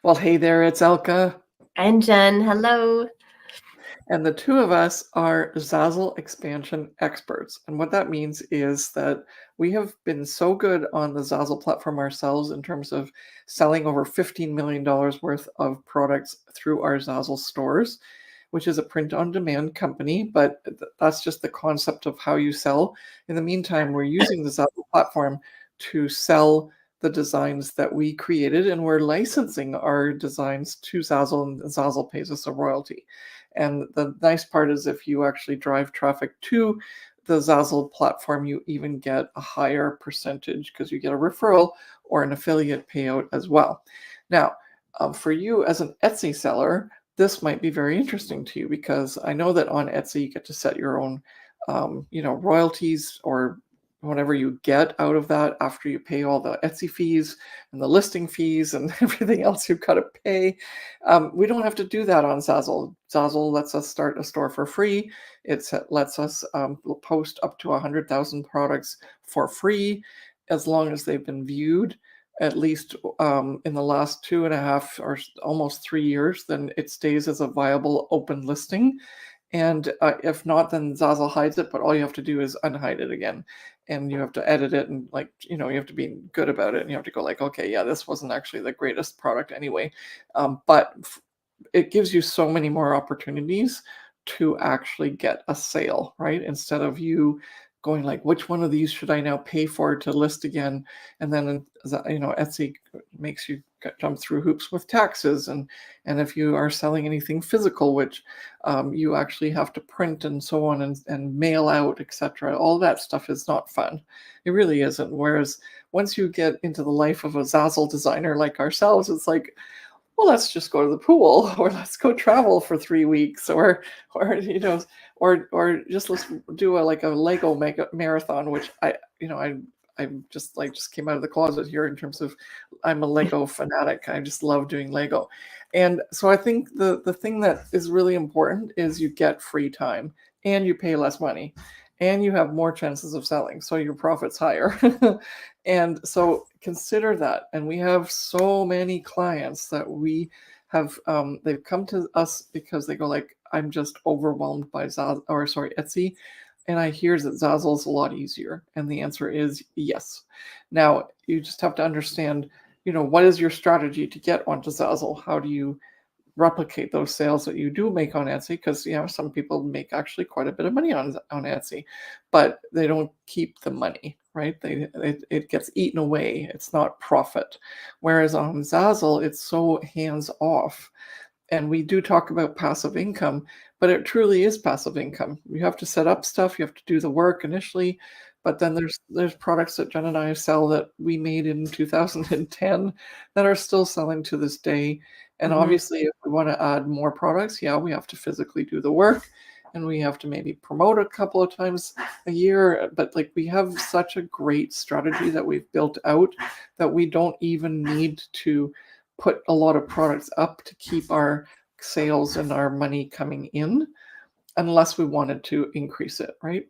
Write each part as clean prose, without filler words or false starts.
Well, hey there, it's Elke, And Jen, hello. and the two of us are Zazzle expansion experts. And what that means is that we have been so good on the Zazzle platform ourselves in terms of selling over $15 million worth of products through our Zazzle stores, which is a print on demand company, but that's just the concept of how you sell. In the meantime, we're using the Zazzle platform to sell the designs that we created, and we're licensing our designs to Zazzle, and Zazzle pays us a royalty. And the nice part is if you actually drive traffic to the Zazzle platform, you even get a higher percentage because you get a referral or an affiliate payout as well. Now, for you as an Etsy seller, this might be very interesting to you because I know that on Etsy you get to set your own, royalties or whatever you get out of that after you pay all the Etsy fees and the listing fees and everything else you've got to pay. We don't have to do that on Zazzle. Zazzle lets us start a store for free. It lets us post up to 100,000 products for free as long as they've been viewed at least in the last 2.5 or almost 3 years. Then it stays as a viable open listing. And if not, then Zazzle hides it, but all you have to do is unhide it again. And you have to edit it and you have to be good about it. And you have to go like, okay, yeah, this wasn't actually the greatest product anyway. But it gives you so many more opportunities to actually get a sale, right? Instead of you going like, which one of these should I now pay for to list again? And then, Etsy makes you jump through hoops with taxes. And if you are selling anything physical, which you actually have to print and so on and mail out, etc. All that stuff is not fun. It really isn't. Whereas once you get into the life of a Zazzle designer like ourselves, it's like, well, let's just go to the pool, or let's go travel for 3 weeks, or just let's do a Lego marathon, which I just came out of the closet here in terms of I'm a Lego fanatic. I just love doing Lego. And so I think the thing that is really important is you get free time and you pay less money and you have more chances of selling. So your profit's higher. And so consider that. And we have so many clients that we have, they've come to us because they go like, I'm just overwhelmed by Etsy. And I hear that Zazzle is a lot easier. And the answer is yes. Now, you just have to understand, what is your strategy to get onto Zazzle? How do you replicate those sales that you do make on Etsy? Because some people make actually quite a bit of money on Etsy, but they don't keep the money, right? It gets eaten away. It's not profit. Whereas on Zazzle, it's so hands off. And we do talk about passive income, but it truly is passive income. You have to set up stuff, you have to do the work initially, but then there's products that Jen and I sell that we made in 2010 that are still selling to this day. And obviously, if we want to add more products, yeah, we have to physically do the work and we have to maybe promote a couple of times a year. But we have such a great strategy that we've built out that we don't even need to put a lot of products up to keep our sales and our money coming in unless we wanted to increase it, right?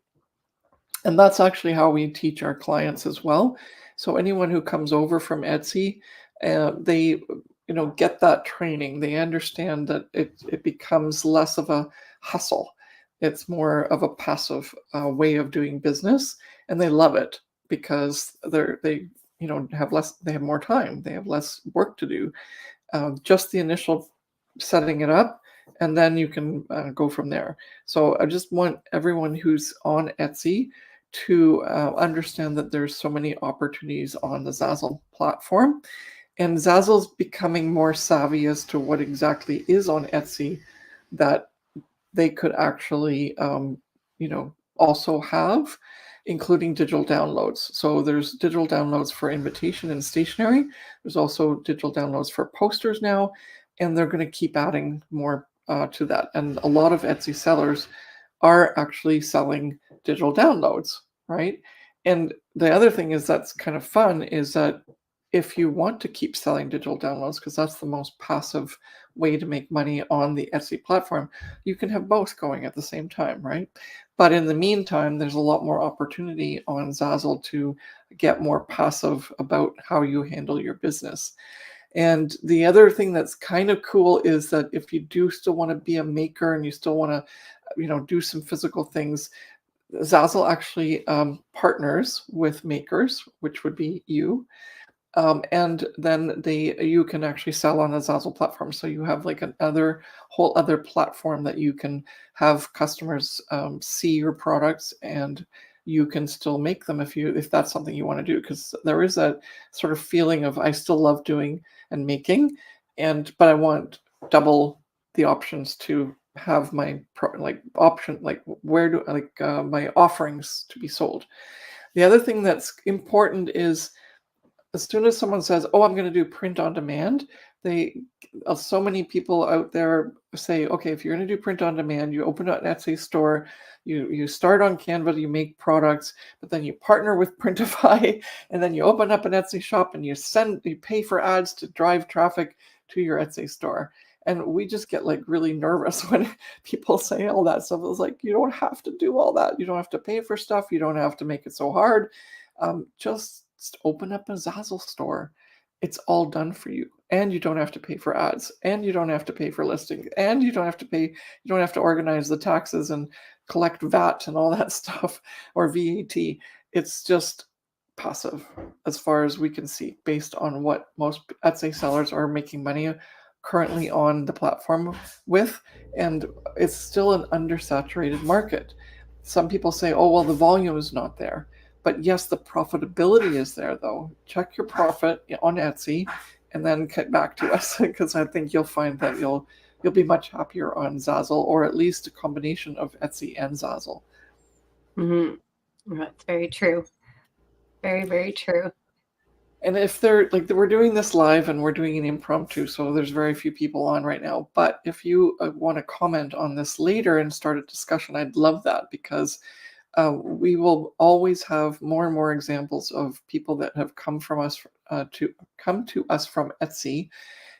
And that's actually how we teach our clients as well. So anyone who comes over from Etsy, they get that training. They understand that it becomes less of a hustle. It's more of a passive way of doing business, and they love it because they have more time. They have less work to do. Just the initial setting it up, and then you can go from there. So I just want everyone who's on Etsy to understand that there's so many opportunities on the Zazzle platform. And Zazzle's becoming more savvy as to what exactly is on Etsy that they could actually, also have, including digital downloads. So there's digital downloads for invitation and stationery. There's also digital downloads for posters now, and they're going to keep adding more to that. And a lot of Etsy sellers are actually selling digital downloads, right? And the other thing is that's kind of fun is that if you want to keep selling digital downloads, because that's the most passive way to make money on the Etsy platform, you can have both going at the same time, right? But in the meantime, there's a lot more opportunity on Zazzle to get more passive about how you handle your business. And the other thing that's kind of cool is that if you do still want to be a maker and you still want to, do some physical things, Zazzle actually partners with makers, which would be you. And then you can actually sell on the Zazzle platform. So you have like another whole other platform that you can have customers see your products, and you can still make them if that's something you want to do. Because there is that sort of feeling of I still love doing and making, but I want double the options to have my option, like where do my offerings to be sold. The other thing that's important is as soon as someone says, "Oh, I'm going to do print on demand," they so many people out there say, "Okay, if you're going to do print on demand, you open an Etsy store, you start on Canva, you make products, but then you partner with Printify, and then you open up an Etsy shop and you pay for ads to drive traffic to your Etsy store." And we just get like really nervous when people say all that stuff. It's like, you don't have to do all that. You don't have to pay for stuff. You don't have to make it so hard. Just open up a Zazzle store. It's all done for you. And you don't have to pay for ads. And you don't have to pay for listings. And you don't have to organize the taxes and collect VAT and all that stuff, or VAT. It's just passive as far as we can see, based on what most Etsy sellers are making money currently on the platform with. And it's still an undersaturated market. Some people say, "Oh, well, the volume is not there." But yes, the profitability is there, though. Check your profit on Etsy and then get back to us, because I think you'll find that you'll be much happier on Zazzle, or at least a combination of Etsy and Zazzle. That's very true. Very, very true. And if we're doing this live and we're doing an impromptu, so there's very few people on right now. But if you want to comment on this later and start a discussion, I'd love that, because we will always have more and more examples of people that have come to us from Etsy,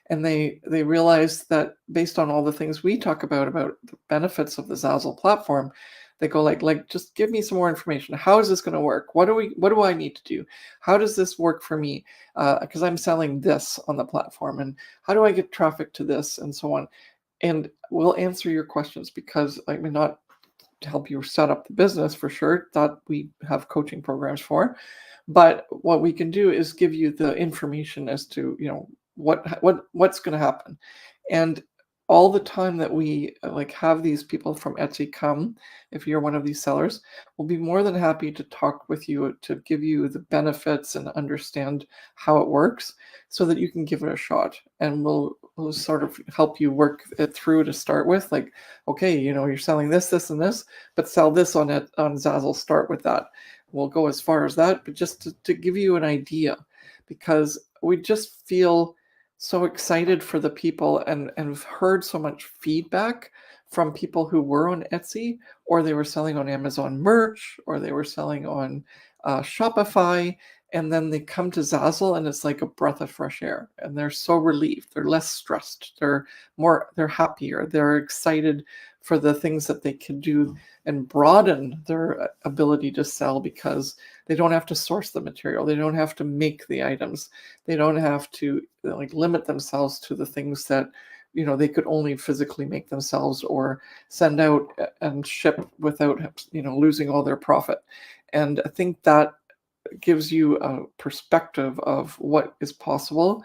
and they realize that based on all the things we talk about the benefits of the Zazzle platform, they go like just give me some more information. How is this going to work? What do I need to do? How does this work for me? Because I'm selling this on the platform, and how do I get traffic to this, and so on. And we'll answer your questions, because I mean, not to help you set up the business for sure, that we have coaching programs for, but what we can do is give you the information as to what's going to happen. And all the time that we have these people from Etsy come, if you're one of these sellers, we'll be more than happy to talk with you to give you the benefits and understand how it works, so that you can give it a shot. And we'll sort of help you work it through to start with. Like, okay, you're selling this, and this, but sell this on Zazzle. Start with that. We'll go as far as that, but just to give you an idea, because we just feel so excited for the people, and have heard so much feedback from people who were on Etsy, or they were selling on Amazon merch, or they were selling on Shopify, and then they come to Zazzle and it's like a breath of fresh air, and they're so relieved. They're less stressed. They're happier. They're excited for the things that they can do and broaden their ability to sell, because they don't have to source the material. They don't have to make the items. They don't have to limit themselves to the things that they could only physically make themselves, or send out and ship without losing all their profit. And I think that gives you a perspective of what is possible,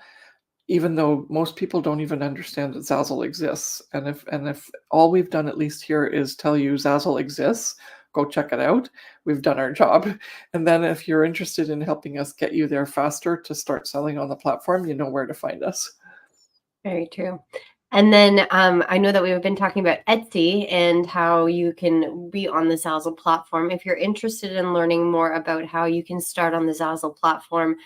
even though most people don't even understand that Zazzle exists. And if all we've done, at least here, is tell you Zazzle exists, go check it out, we've done our job. And then if you're interested in helping us get you there faster to start selling on the platform, you know where to find us. Very true. And then I know that we've been talking about Etsy and how you can be on the Zazzle platform. If you're interested in learning more about how you can start on the Zazzle platform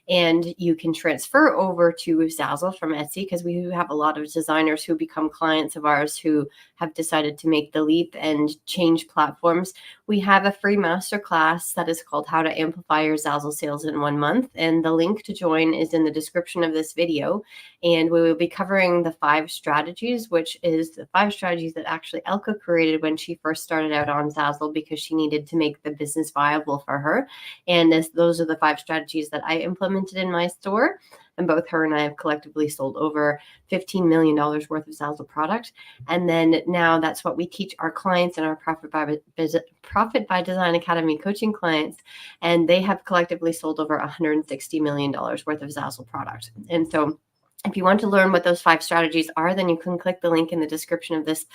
and you can transfer over to Zazzle from Etsy, because we have a lot of designers who become clients of ours who have decided to make the leap and change platforms, we have a free masterclass that is called How to Amplify Your Zazzle Sales in 1 Month. And the link to join is in the description of this video. And we will be covering the 5 strategies, which is the 5 strategies that actually Elke created when she first started out on Zazzle, because she needed to make the business viable for her. And those are the 5 strategies that I implemented in my store. And both her and I have collectively sold over $15 million worth of Zazzle product. And then now that's what we teach our clients in our Profit by Design Academy coaching clients. And they have collectively sold over $160 million worth of Zazzle product. And so if you want to learn what those 5 strategies are, then you can click the link in the description of this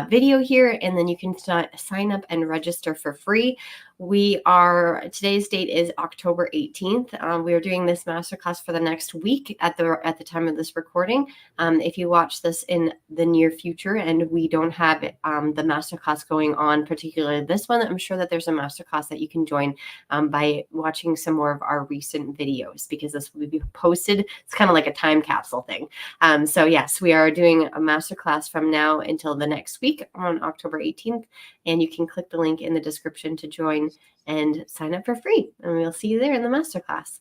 video here, and then you can sign up and register for free. Today's date is October 18th. We are doing this masterclass for the next week at the time of this recording. If you watch this in the near future and we don't have the masterclass going on, particularly this one, I'm sure that there's a masterclass that you can join by watching some more of our recent videos, because this will be posted. It's kind of like a time capsule thing. So yes, we are doing a masterclass from now until the next week on October 18th, and you can click the link in the description to join and sign up for free, and we'll see you there in the masterclass.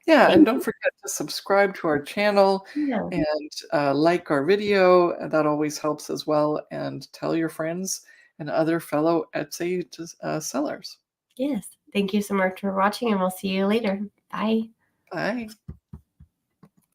Yeah, and don't forget to subscribe to our channel and like our video. And that always helps as well. And tell your friends and other fellow Etsy sellers. Yes. Thank you so much for watching, and we'll see you later. Bye. Bye.